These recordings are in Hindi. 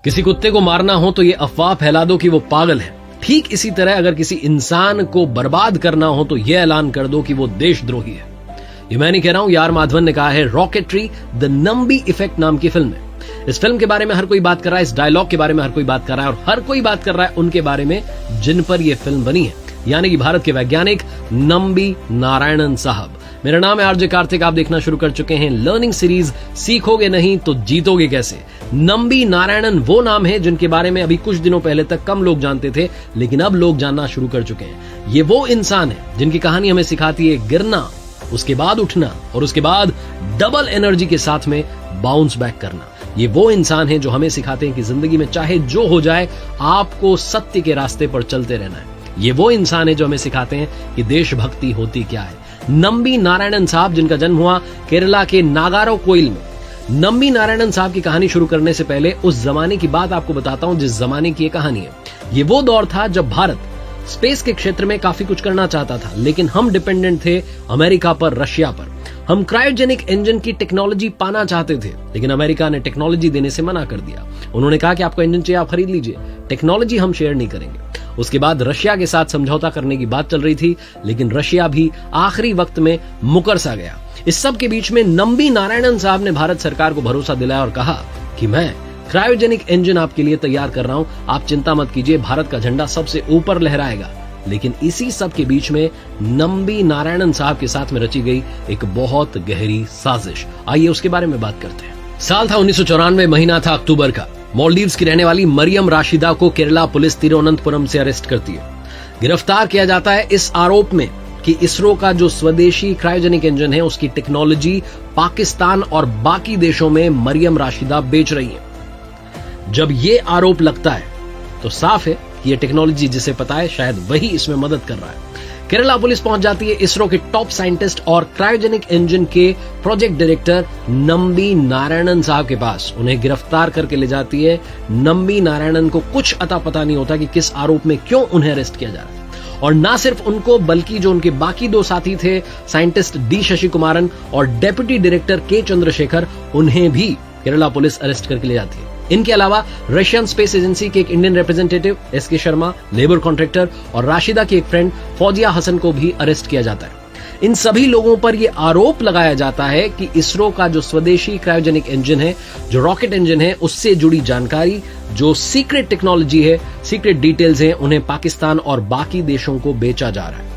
किसी कुत्ते को मारना हो तो ये अफवाह फैला दो कि वो पागल है। ठीक इसी तरह अगर किसी इंसान को बर्बाद करना हो तो यह ऐलान कर दो कि वो देशद्रोही है। ये मैं नहीं कह रहा हूं, यार माधवन ने कहा है। रॉकेटरी द नंबी इफेक्ट नाम की फिल्म है। इस फिल्म के बारे में हर कोई बात कर रहा है, इस डायलॉग के बारे में हर कोई बात कर रहा है और हर कोई बात कर रहा है उनके बारे में जिन पर यह फिल्म बनी है, यानी कि भारत के वैज्ञानिक नंबी नारायणन साहब। मेरा नाम है आरजे कार्तिक, आप देखना शुरू कर चुके हैं लर्निंग सीरीज सीखोगे नहीं तो जीतोगे कैसे। नंबी नारायणन वो नाम है जिनके बारे में अभी कुछ दिनों पहले तक कम लोग जानते थे, लेकिन अब लोग जानना शुरू कर चुके हैं। ये वो इंसान है जिनकी कहानी हमें सिखाती है गिरना, उसके बाद उठना और उसके बाद डबल एनर्जी के साथ में बाउंस बैक करना। ये वो इंसान है जो हमें सिखाते हैं कि जिंदगी में चाहे जो हो जाए आपको सत्य के रास्ते पर चलते रहना है। ये वो इंसान है जो हमें सिखाते हैं कि देशभक्ति होती क्या है। नंबी नारायणन साहब, जिनका जन्म हुआ केरला के नागरकोइल में। नंबी नारायणन साहब की कहानी शुरू करने से पहले उस जमाने की बात आपको बताता हूं जिस जमाने की ये कहानी है। ये वो दौर था जब भारत स्पेस के क्षेत्र में काफी कुछ करना चाहता था, लेकिन हम डिपेंडेंट थे अमेरिका पर, रशिया पर। हम क्रायोजेनिक इंजन की टेक्नोलॉजी पाना चाहते थे, लेकिन अमेरिका ने टेक्नोलॉजी देने से मना कर दिया। उन्होंने कहा कि आपको इंजन चाहिए आप खरीद लीजिए, टेक्नोलॉजी हम शेयर नहीं करेंगे। उसके बाद रशिया के साथ समझौता करने की बात चल रही थी, लेकिन रशिया भी आखिरी वक्त में मुकर सा गया। इस सब के बीच में नंबी नारायणन साहब ने भारत सरकार को भरोसा दिलाया और कहा कि मैं क्रायोजेनिक इंजन आपके लिए तैयार कर रहा हूं, आप चिंता मत कीजिए, भारत का झंडा सबसे ऊपर लहराएगा। लेकिन इसी सब के बीच में नंबी नारायणन साहब के साथ में रची गई एक बहुत गहरी साजिश। आइए उसके बारे में बात करते हैं। साल था 1994, महीना था अक्टूबर का। मालदीव्स की रहने वाली मरियम राशिदा को केरला पुलिस तिरुवनंतपुरम से अरेस्ट करती है। गिरफ्तार किया जाता है इस आरोप में कि इसरो का जो स्वदेशी क्रायोजेनिक इंजन है उसकी टेक्नोलॉजी पाकिस्तान और बाकी देशों में मरियम राशिदा बेच रही है। जब ये आरोप लगता है तो साफ है कि ये टेक्नोलॉजी जिसे पता है शायद वही इसमें मदद कर रहा है। केरला पुलिस पहुंच जाती है इसरो के टॉप साइंटिस्ट और क्रायोजेनिक इंजन के प्रोजेक्ट डायरेक्टर नंबी नारायणन साहब के पास। उन्हें गिरफ्तार करके ले जाती है। नंबी नारायणन को कुछ अता पता नहीं होता कि किस आरोप में क्यों उन्हें अरेस्ट किया जा रहा है। और ना सिर्फ उनको बल्कि जो उनके बाकी दो साथी थे, साइंटिस्ट डी शशि कुमारन और डेप्यूटी डायरेक्टर के चंद्रशेखर, उन्हें भी केरला पुलिस अरेस्ट करके ले जाती है। इनके अलावा रशियन स्पेस एजेंसी के एक Indian representative SK Sharma, labour contractor और राशिदा की एक फ्रेंड फौजिया हसन को भी अरेस्ट किया जाता है। इन सभी लोगों पर यह आरोप लगाया जाता है कि इसरो का जो स्वदेशी क्रायोजेनिक इंजन है, जो रॉकेट इंजन है, उससे जुड़ी जानकारी, जो सीक्रेट टेक्नोलॉजी है, सीक्रेट डिटेल्स हैं, उन्हें पाकिस्तान और बाकी देशों को बेचा जा रहा है।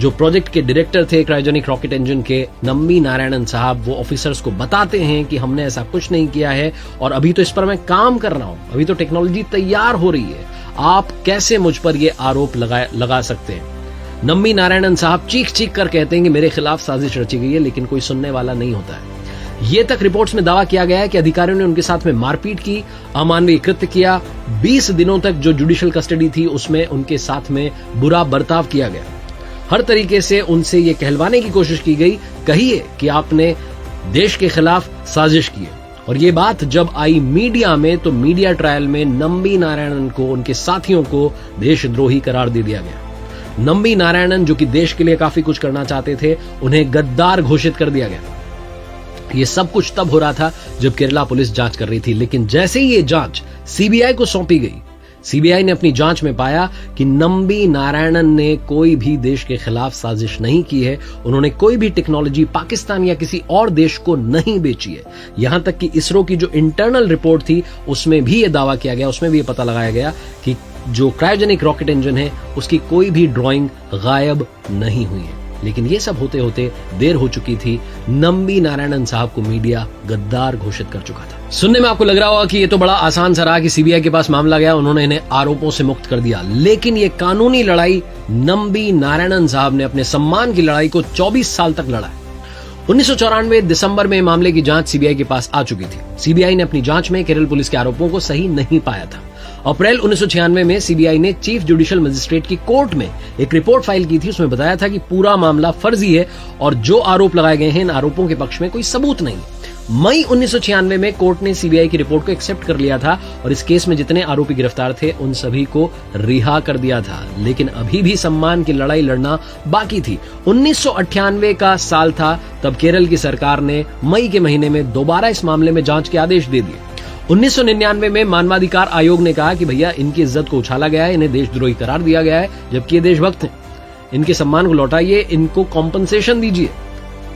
जो प्रोजेक्ट के डायरेक्टर थे क्रायोजेनिक रॉकेट इंजन के, नंबी नारायणन साहब, वो ऑफिसर्स को बताते हैं कि हमने ऐसा कुछ नहीं किया है और अभी तो इस पर मैं काम कर रहा हूं, अभी तो टेक्नोलॉजी तैयार हो रही है, आप कैसे मुझ पर ये आरोप लगा सकते हैं। नंबी नारायणन साहब चीख चीख कर कहते हैं कि मेरे खिलाफ साजिश रची गई है, लेकिन कोई सुनने वाला नहीं होता है। ये तक रिपोर्ट्स में दावा किया गया है कि अधिकारियों ने उनके साथ में मारपीट की, अमानवीय कृत्य किया। 20 दिनों तक जो जुडिशियल कस्टडी थी उसमें उनके साथ में बुरा बर्ताव किया गया। हर तरीके से उनसे ये कहलवाने की कोशिश की गई, कहिए कि आपने देश के खिलाफ साजिश की है। और ये बात जब आई मीडिया में तो मीडिया ट्रायल में नंबी नारायणन को, उनके साथियों को देशद्रोही करार दे दिया गया। नंबी नारायणन जो कि देश के लिए काफी कुछ करना चाहते थे, उन्हें गद्दार घोषित कर दिया गया। ये सब कुछ तब हो रहा था जब केरला पुलिस जांच कर रही थी, लेकिन जैसे ही ये जांच सीबीआई को सौंपी गई, सीबीआई ने अपनी जांच में पाया कि नंबी नारायणन ने कोई भी देश के खिलाफ साजिश नहीं की है। उन्होंने कोई भी टेक्नोलॉजी पाकिस्तान या किसी और देश को नहीं बेची है। यहां तक कि इसरो की जो इंटरनल रिपोर्ट थी उसमें भी यह दावा किया गया, उसमें भी यह पता लगाया गया कि जो क्रायोजेनिक रॉकेट इंजन है उसकी कोई भी ड्राइंग गायब नहीं हुई है। लेकिन ये सब होते होते देर हो चुकी थी। नंबी नारायणन साहब को मीडिया गद्दार घोषित कर चुका था। सुनने में आपको लग रहा होगा कि ये तो बड़ा आसान सा रहा कि सीबीआई के पास मामला गया, उन्होंने इन्हें आरोपों से मुक्त कर दिया। लेकिन ये कानूनी लड़ाई नंबी नारायणन साहब ने अपने सम्मान की लड़ाई को 24 साल तक लड़ा है। 1994 दिसंबर में मामले की जांच सीबीआई के पास आ चुकी थी। सीबीआई ने अपनी जांच में केरल पुलिस के आरोपों को सही नहीं पाया था। अप्रैल 1996 में सीबीआई ने चीफ जुडिशियल मजिस्ट्रेट की कोर्ट में एक रिपोर्ट फाइल की थी। उसमें बताया था कि पूरा मामला फर्जी है और जो आरोप लगाए गए हैं इन आरोपों के पक्ष में कोई सबूत नहीं। मई 1996 में कोर्ट ने सीबीआई की रिपोर्ट को एक्सेप्ट कर लिया था और इस केस में जितने आरोपी गिरफ्तार थे उन सभी को रिहा कर दिया था। लेकिन अभी भी सम्मान की लड़ाई लड़ना बाकी थी। 1998 का साल था, तब केरल की सरकार ने मई के महीने में दोबारा इस मामले में जांच के आदेश दे दिए 1999 में मानवाधिकार आयोग ने कहा कि भैया इनकी इज्जत को उछाला गया है, इन्हें देशद्रोही करार दिया गया है, जबकि ये देशभक्त हैं। इनके सम्मान को लौटाइए, इनको कॉम्पनसेशन दीजिए।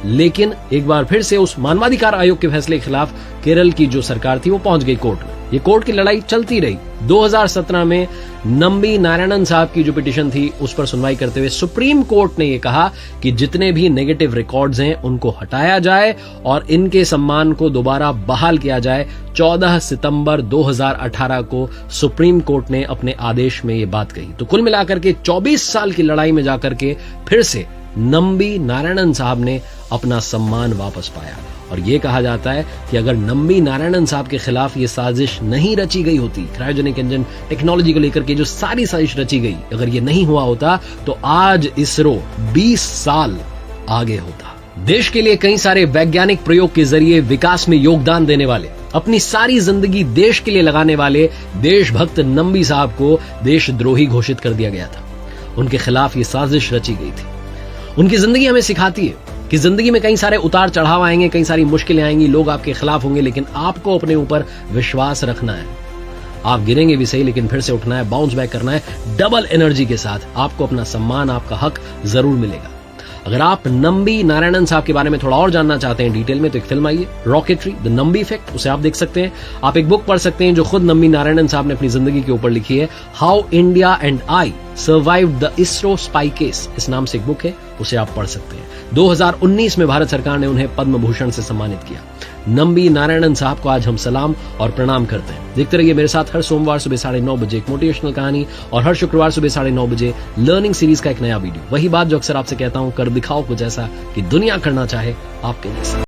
लेकिन एक बार फिर से उस मानवाधिकार आयोग के फैसले के खिलाफ केरल की जो सरकार थी वो पहुंच गई कोर्ट में। ये कोर्ट की लड़ाई चलती रही। 2017 में नंबी नारायणन साहब की जो पिटीशन थी उस पर सुनवाई करते हुए सुप्रीम कोर्ट ने यह कहा कि जितने भी नेगेटिव रिकॉर्ड्स हैं उनको हटाया जाए और इनके सम्मान को दोबारा बहाल किया जाए। 14 सितंबर 2018 को सुप्रीम कोर्ट ने अपने आदेश में ये बात कही। तो कुल मिलाकर के 24 साल की लड़ाई में जाकर के फिर से नंबी नारायणन साहब ने अपना सम्मान वापस पाया। और यह कहा जाता है कि अगर नंबी नारायणन साहब के खिलाफ ये साजिश नहीं रची गई होती, क्रायोजेनिक इंजन टेक्नोलॉजी को लेकर के जो सारी साजिश रची गई, अगर ये नहीं हुआ होता तो आज इसरो 20 साल आगे होता। देश के लिए कई सारे वैज्ञानिक प्रयोग के जरिए विकास में योगदान देने वाले, अपनी सारी जिंदगी देश के लिए लगाने वाले देशभक्त नंबी साहब को देशद्रोही घोषित कर दिया गया था। उनके खिलाफ ये साजिश रची गई थी। उनकी जिंदगी हमें सिखाती है कि जिंदगी में कई सारे उतार चढ़ाव आएंगे, कई सारी मुश्किलें आएंगी, लोग आपके खिलाफ होंगे, लेकिन आपको अपने ऊपर विश्वास रखना है। आप गिरेंगे भी सही, लेकिन फिर से उठना है, बाउंस बैक करना है डबल एनर्जी के साथ। आपको अपना सम्मान, आपका हक जरूर मिलेगा। अगर आप नंबी नारायणन साहब के बारे में थोड़ा और जानना चाहते हैं डिटेल में, तो एक फिल्म आई है रॉकेटरी द नंबी इफेक्ट, उसे आप देख सकते हैं। आप एक बुक पढ़ सकते हैं जो खुद नंबी नारायणन साहब ने अपनी जिंदगी के ऊपर लिखी है, how India and I survived the ISRO spy case. इस नाम से एक बुक है, उसे आप पढ़ सकते हैं। 2019 में भारत सरकार ने उन्हें पद्म भूषण से सम्मानित किया। नंबी नारायणन साहब को आज हम सलाम और प्रणाम करते हैं। देखते रहिए मेरे साथ हर सोमवार सुबह 9:30 बजे एक मोटिवेशनल कहानी और हर शुक्रवार सुबह 9:30 बजे लर्निंग सीरीज का एक नया वीडियो। वही बात जो अक्सर आपसे कहता हूं, कर दिखाओ कुछ ऐसा कि दुनिया करना चाहे आपके जैसा।